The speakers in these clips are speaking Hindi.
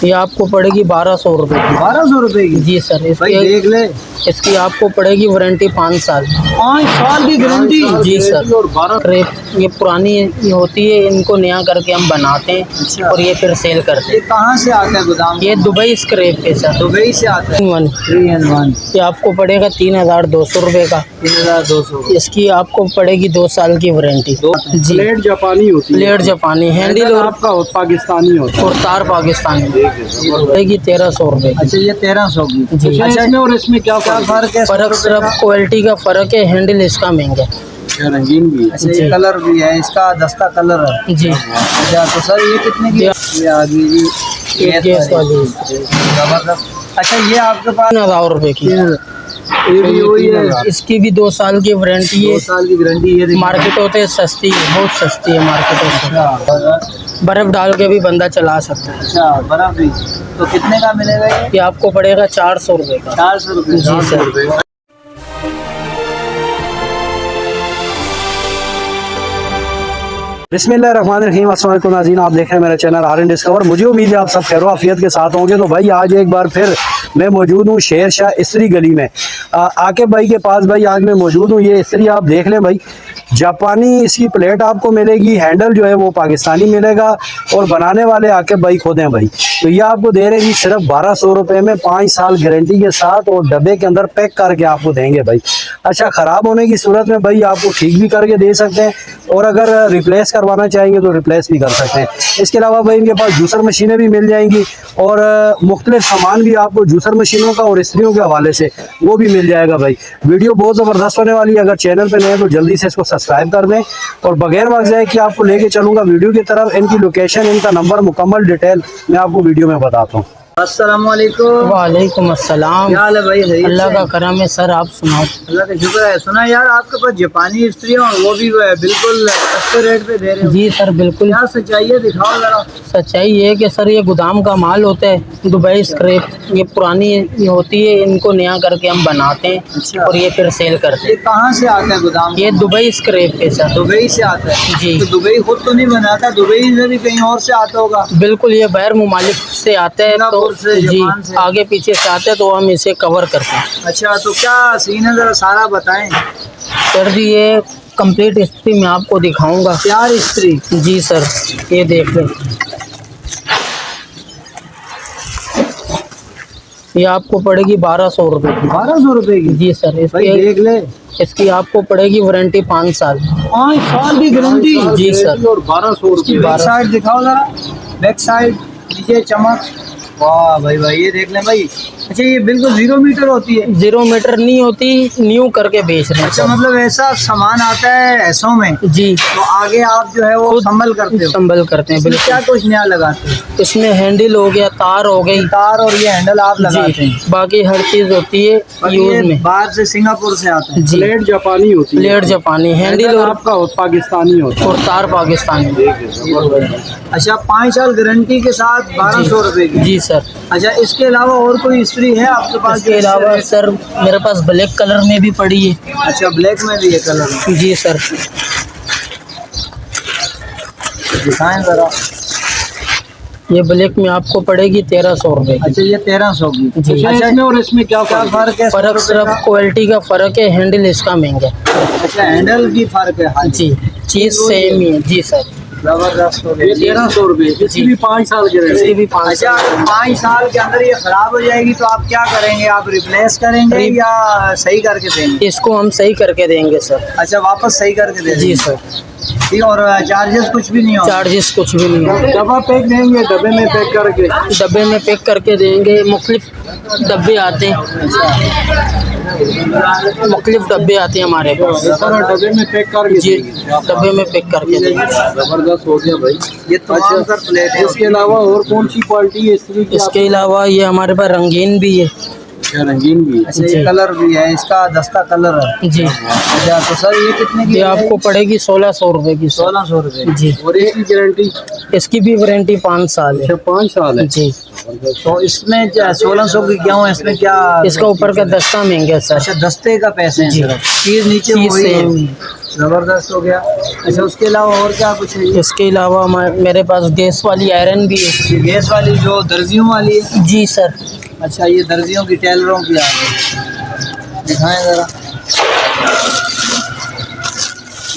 ये आपको पड़ेगी 1200 रुपए की। 1200 रुपए की? जी सर। भाई देख ले, इसकी आपको पड़ेगी वारंटी 5 साल। 5 साल की गारंटी? जी सर। और 12 क्रेप ये पुरानी होती है, इनको नया करके हम बनाते हैं। अच्छा। और ये फिर सेल करते हैं। ये कहाँ से आता है गोदाम? ये दुबई स्क्रैप है सर। दुबई से आता है। 3 in 1। ये आपको पड़ेगा 3200 रुपए का। 3200। इसकी आपको पड़ेगी 2 साल की वारंटी। जी। प्लेट जापानी होती है? प्लेट जापानी, हैंडल और आपका पाकिस्तानी होता है? और तार पाकिस्तानी पड़ेगी 1300 रुपए। अच्छा, ये 1300 की। जी। अच्छा, इसमें और इसमें क्या फर्क है? फर्क सिर्फ क्वालिटी का फर्क है, हैंडल इसका महंगा है। रंगीन भी। अच्छा, ये कलर भी है, इसका दस्ता कलर है? जी। अच्छा, तो सर ये कितने की? ये आगे जी गैस वाली। जबरदस्त। अच्छा, ये आपके पास 3000 रुपए की। ये भी वही है? इसकी भी 2 साल की वारंटी है। 2 साल की गारंटी है। मार्केट होते है सस्ती है, बहुत सस्ती है मार्केटों से। बर्फ डाल के भी बंदा चला सकता है। अच्छा, बर्फ भी। तो कितने का मिलेगा ये आपको पड़ेगा 400 रुपए का। 400 रुपये? जी सर। बिस्मिल्लाहिर्रहमानिर्रहीम। अस्सलाम वालेकुम नाज़रीन, आप देख रहे हैं मेरा चैनल आर एन डिस्कवर। मुझे उम्मीद है आप सब खैर आफियत के साथ होंगे। तो भाई आज एक बार फिर मैं मौजूद हूँ शेर शाह इस्त्री गली में, आके भाई के पास। भाई आज मैं मौजूद हूँ, ये इस्त्री आप देख लें भाई, जापानी इसकी प्लेट आपको मिलेगी, हैंडल जो है वो पाकिस्तानी मिलेगा, और बनाने वाले आके भाई खुद हैं भाई। तो ये आपको दे रहे हैं सिर्फ 1200 रुपये में, 5 साल गारंटी के साथ, और डब्बे के अंदर पैक करके आपको देंगे भाई। अच्छा, ख़राब होने की सूरत में भाई आपको ठीक भी करके दे सकते हैं, और अगर रिप्लेस करवाना चाहेंगे तो रिप्लेस भी कर सकते हैं। इसके अलावा भाई इनके पास जूसर मशीनें भी मिल जाएंगी, और मुख्तलिफ सामान भी आपको जूसर मशीनों का और इस्त्रियों के हवाले से वो भी मिल जाएगा भाई। वीडियो बहुत ज़बरदस्त होने वाली है। अगर चैनल पर नए हैं तो जल्दी से इसको सब्सक्राइब कर दें, और बगैर वक्त जाए कि आपको लेके चलूँगा वीडियो की तरफ। इनकी लोकेशन, इनका नंबर, मुकम्मल डिटेल मैं आपको वीडियो में बताता हूँ। अस्सलाम वालेकुम। वालेकुम अस्सलाम। क्या हाल है भाई? अल्लाह का करम है सर, आप सुनाओ। अल्लाह का शुक्र है। सुना यार आपके पास जापानी इस्त्री हो, वो भी बिल्कुल सस्ते रेट पे दे रहे हो? जी सर बिल्कुल। क्या सच्चाई है, दिखाओ जरा। सच्चाई ये है कि सर ये गोदाम का माल होता है, दुबई स्क्रैप। ये पुरानी होती है, इनको नया करके हम बनाते हैं। अच्छा। और ये फिर सेल करते ये कहाँ से आता है गोदाम? हैं। ये दुबई स्क्रैप है सर। दुबई से आता है? जी। तो दुबई खुद तो नहीं बनाता, दुबई से भी कहीं और से आता होगा? बिल्कुल, ये बाहर ममालिक से आता है। तो सिंगापुर से, जी जापान से? आगे पीछे से आता है, तो हम इसे कवर करते हैं। अच्छा, तो क्या सीन है, जरा सारा बताएं। सर जी ये कंप्लीट इस्त्री मैं आपको दिखाऊंगा। प्यार इस्त्री? जी सर, ये देख लें। ये आपको पड़ेगी 1200 रुपए की। 1200 रुपए की? जी सर। भाई देख ले, इसकी आपको पड़ेगी वारंटी 5 साल। 5 साल की गारंटी? जी सर। और 1200 रुपये? बैक साइड दिखाओ जरा, बैक साइड नीचे चमक। वाह भाई भाई, ये देख लें भाई। अच्छा, ये बिल्कुल 0 मीटर होती है? 0 मीटर नहीं होती, न्यू करके बेच रहे हैं। अच्छा, मतलब ऐसा सामान आता है ऐसों में? जी। तो आगे आप जो है वो संभल करते हो? संभल करते हैं इसमें बिल्कुल। क्या कुछ नया लगाते हैं? इसमें हैंडल हो गया, तार हो गई। तार और ये हैंडल आप लगाते हैं? बाकी हर चीज होती है यूज में। बाहर से सिंगापुर से आता है? जी। प्लेट जापानी होती है? प्लेट जापानी, हैंडल और आपका पाकिस्तानी होता है? और तार पाकिस्तानी। अच्छा, 5 साल गारंटी के साथ 1200 रुपए की? जी सर। अच्छा, इसके अलावा और कोई इस्त्री है आपके पास? इसके अलावा सर मेरे पास ब्लैक कलर में भी पड़ी है। अच्छा, ब्लैक में भी है कलर? जी सर। दिखाएं जरा। ये ब्लैक में आपको पड़ेगी 1300 रुपए। अच्छा, ये 1300 की? जी। अच्छा, इसमें और इसमें क्या फर्क है? फर्क सिर्फ क्वालिटी का फर्क है, हैंडल इसका महंगा है। अच्छा, हैंडल की फर्क है? हाँ जी, चीज सेम ही है। जी सर। जबरदस्त हो गया। 1300 रुपये? इसकी भी 5 साल की? इसकी भी 5 अच्छा, 5 साल के अंदर ये खराब हो जाएगी तो आप क्या करेंगे? आप रिप्लेस करेंगे या सही करके देंगे? इसको हम सही करके देंगे सर। अच्छा, वापस सही करके देंगे? जी सर। ठीक, और चार्जेस कुछ भी नहीं हो? चार्जेस कुछ भी नहीं है। डब्बा पैक देंगे, डब्बे में पैक करके? डब्बे में पैक करके देंगे। मुख्तलिफ डब्बे आते हैं, मुख्तलिफ डब्बे आते हैं हमारे पास। डब्बे में पैक करके? जी, डब्बे में पैक करके देंगे। जबरदस्त हो गया भाई। ये तमाम कर प्लेट है। इसके अलावा और कौन सी क्वालिटी है इस्त्री की? इसके अलावा ये हमारे पास रंगीन भी है। अच्छा, रंगीन भी? अच्छा, ये कलर भी है, इसका दस्ता कलर है? जी। अच्छा, तो सर ये कितने की? ये आपको पड़ेगी 1600 रुपए की। 1600 रुपये? जी। और इसकी गारंटी? इसकी भी वारंटी 5 साल है। 5 साल है? जी। तो इसमें 1600 की क्यों है? इसमें क्या? इसका ऊपर का दस्ता महंगा है सर। अच्छा, दस्ते का पैसे हैं? जी। चीज नीचे चीज वही है? सेम। ज़बरदस्त हो गया। अच्छा, उसके अलावा और क्या कुछ है? इसके अलावा मेरे पास गैस वाली आयरन भी है। ये गैस वाली जो दर्जियों वाली है? जी सर। अच्छा, ये दर्जियों की, टेलरों की आ गई, दिखाएं ज़रा।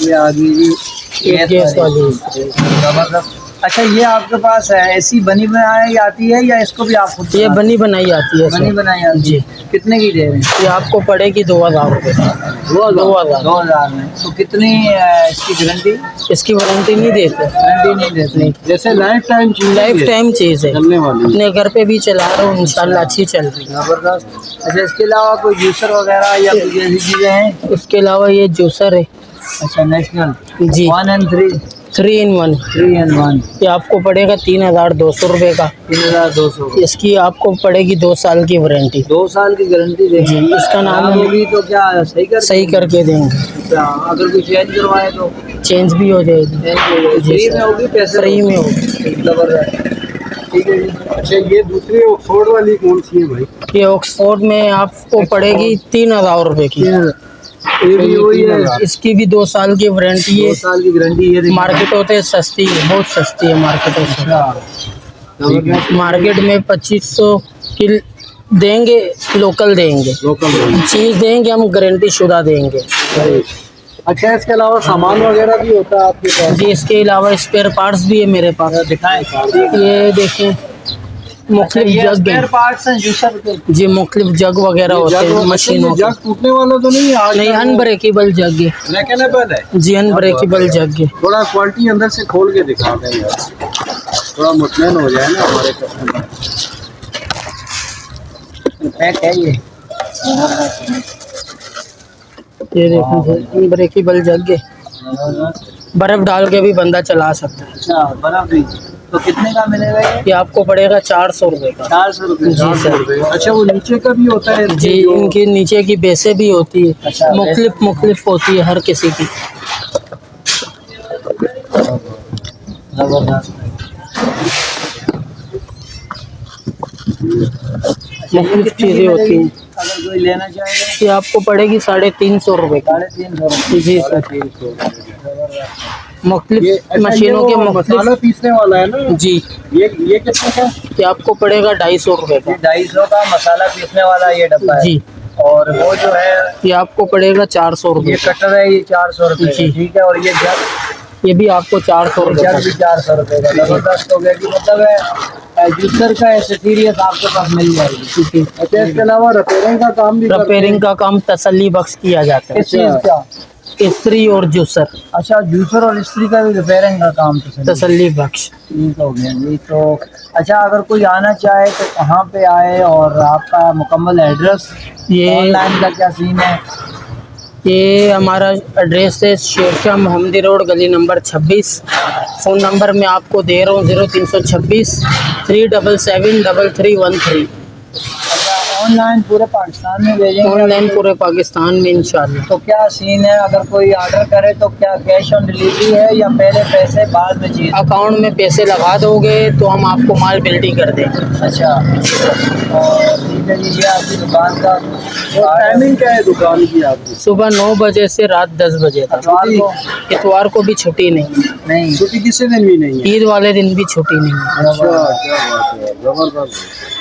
ये आ गई जी गैस वाली। ज़बरदस्त। अच्छा, ये आपके पास है ऐसी बनी बनाई आती है या इसको भी आप खुद ये बनाते बनी बनाई आती है हैं? बनी सर। बनाई आती जी। है। कितने की दे रहे हैं? ये आपको पड़ेगी 2000 रुपये। 2000 में। तो कितनी इसकी गारंटी? इसकी वारंटी नहीं देते। गारंटी नहीं देते? नहीं। जैसे लाइफ टाइम चीज़ है। चलने वाली। अपने घर पे भी चला रहा हूँ, इंशाल्लाह अच्छी चल रही है। ज़बरदस्त। अच्छा, इसके अलावा कोई जूसर वगैरह या कुछ ऐसी चीज़ें हैं? इसके अलावा ये जूसर है। अच्छा, national ji. 1 and 3? 3 in 1। 3 and 1। ये आपको पड़ेगा 3200 रुपये का। 3200। इसकी आपको पड़ेगी 2 साल की वारंटी। 2 साल की गारंटी देंगे? जी। इसका नाम खराब होगी तो क्या सही करके देंगे। अच्छा, अगर कोई चेंज करवाए तो? चेंज भी हो जाएगी। फ्री में होगी? पैसे फ्री में होगी। ज़बरदस्त। ठीक है जी। अच्छा, ये दूसरी ऑक्सफोर्ड वाली कौन सी है भाई? ये ऑक्सफोर्ड में आपको पड़ेगी 3000 रुपये की। ये भी वही है? इसकी भी 2 साल की वारंटी 2 है। साल की गारंटी है। मार्केट होते हैं सस्ती है, बहुत सस्ती है मार्केटों से। अच्छा, मार्केट में 2500 की देंगे, लोकल देंगे। लोकल चीज़ देंगे हम, गारंटी शुदा देंगे। अच्छा, इसके अलावा सामान वगैरह भी होता है आपके पास? जी। इसके अलावा स्पेयर पार्ट्स भी है मेरे पास। दिखाएं। ये देखें, मुख्तलिफ जग स्पेयर हैं। पार्ट्स हैं जूसर के? जी, मुख्तलिफ जग वगैरह होते हैं मशीनों के। जग टूटने वाला तो नहीं है? नहीं, अनब्रेकेबल जग है। मैकेनिकल है? जी, अनब्रेकेबल जग है। थोड़ा क्वालिटी अंदर से खोल के दिखा दें यार, थोड़ा मुतमईन हो जाए ना हमारे कस्टमर। पैक है ये? ये देखें, अनब्रेकेबल जग है। बर्फ डाल के भी बंदा चला सकता है। अच्छा, बर्फ भी? तो कितने का मिलेगा ये? ये आपको पड़ेगा 400 रुपये का। 400 रुपये? जी सर। अच्छा, वो नीचे का भी होता है? जी, इनकी नीचे की बेसे भी होती है। अच्छा, मुख्तलिफ होती है हर किसी की। ज़बरदस्त। मुख्तलिफ चीज़ें होती हैं। अगर कोई लेना चाहेगा? ये आपको पड़ेगी 350 रुपये का। 350? जी सर। मुख्तलिफ मशीनों के मसाला पीसने वाला है ना? जी। ये कितने का? ये आपको पड़ेगा 250 रुपये का। 250 का मसाला पीसने वाला ये डब्बा है? जी। और वो जो है ये आपको पड़ेगा 400 ये रुपये। कटर है, ये 400 रुपये? जी। ठीक है। और ये जग? ये भी आपको 400 रुपये जग का। भी 400 रुपये का। ज़बरदस्त हो गया कि मतलब है जूसर का एसेसरीज आपके पास मिल जाएगी। अच्छा, इसके अलावा रिपेयरिंग का काम भी? रिपेयरिंग का काम तसल्ली बख्श किया जाता है। किस चीज़ का? इस्त्री और जूसर। अच्छा, जूसर और इस्त्री का भी रिपेयरिंग का काम तसल्ली बख्श। ठीक हो गया जी। तो अच्छा, अगर कोई आना चाहे तो कहाँ पे आए और आपका मुकम्मल एड्रेस? ये ऑनलाइन का क्या सीन है? ये हमारा एड्रेस है शेरशाह मोहम्मदी रोड, गली नंबर 26। फ़ोन नंबर मैं आपको दे रहा हूँ 0326 377 3313। अच्छा, ऑनलाइन पूरे पाकिस्तान में भेजेंगे? ऑनलाइन पूरे पाकिस्तान में इंशाल्लाह। तो क्या सीन है, अगर कोई ऑर्डर करे तो क्या कैश ऑन डिलीवरी है या पहले पैसे बाद में चीज़? अकाउंट में पैसे लगा दोगे तो हम आपको माल बिल्टी कर देंगे। अच्छा, और ठीक है जी। ये आपकी दुकान का टाइमिंग क्या है दुकान की आपकी? सुबह 9 बजे से रात 10 बजे तक। इतवार को भी छुट्टी नहीं। छुट्टी किसी दिन भी नहीं है? ईद वाले दिन भी छुट्टी नहीं है। अच्छा, क्या बात है, ज़बरदस्त।